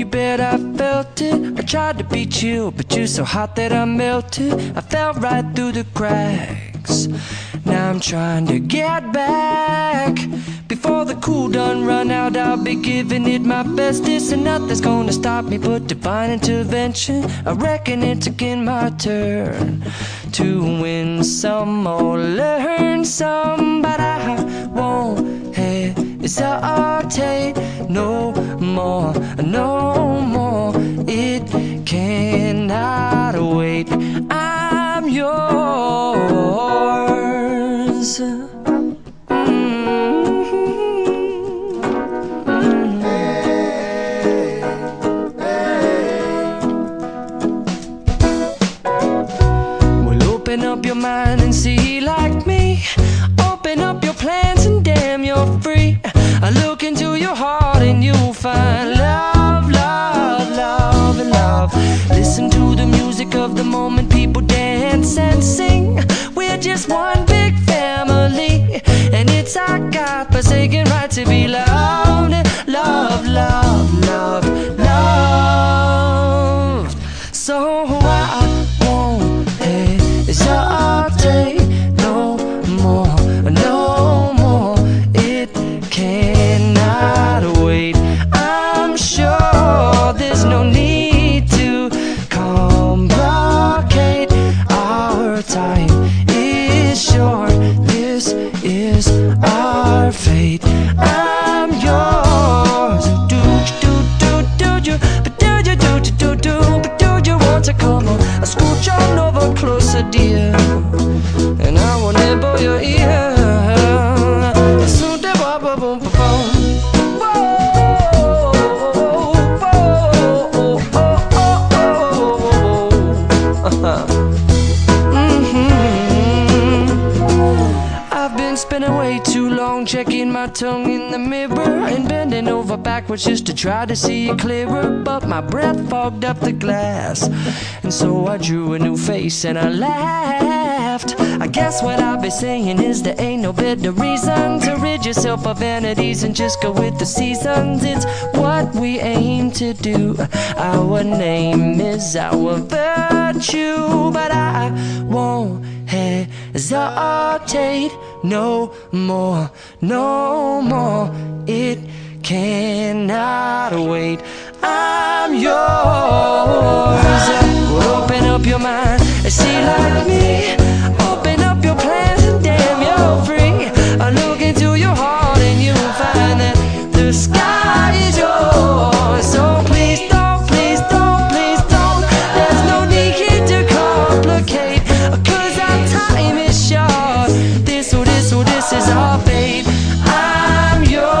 you bet I felt it. I tried to be chill, but you're so hot that I melted. I fell right through the cracks. Now I'm trying to get back. Before the cool done run out, I'll be giving it my bestest, and nothing's gonna stop me but divine intervention. I reckon it's again my turn to win some or learn some, but I won't hesitate no more, no more. It cannot wait. I'm yours. Open up your mind and see like me. Open up your plans and damn, you're free. I look into your heart and you'll find love, love, love, and love. Listen to the music of the moment, people dance and sing. We're just one big family, and it's our God-forsaken right to be loved. Love, love, love, loved. So I won't hesitate no more, no more. It cannot wait. I'm sure there's no need to complicate. Our time is short. This is our fate. I'm yours. Do you, but do you, but do you want to come on? I scooch on over closer, dear, and I will nibble your ear. So da ba ba boom ba boom. I've been spending way too long checking my tongue in the mirror and bending over backwards just to try to see it clearer, but my breath fogged up the glass, and so I drew a new face and I laughed. I guess what I'll be saying is there ain't no better reason to rid yourself of vanities and just go with the seasons. It's what we aim to do. Our name is our virtue, but I won't hesitate no more, no more. It cannot wait. I'm yours. Well, open up your mind and see like me. Open up your plans and damn, you're free. I look into your heart and you'll find that the sky is yours. So please don't, please don't, please don't. There's no need here to complicate, 'cause our time is short. This is our fate. I'm yours.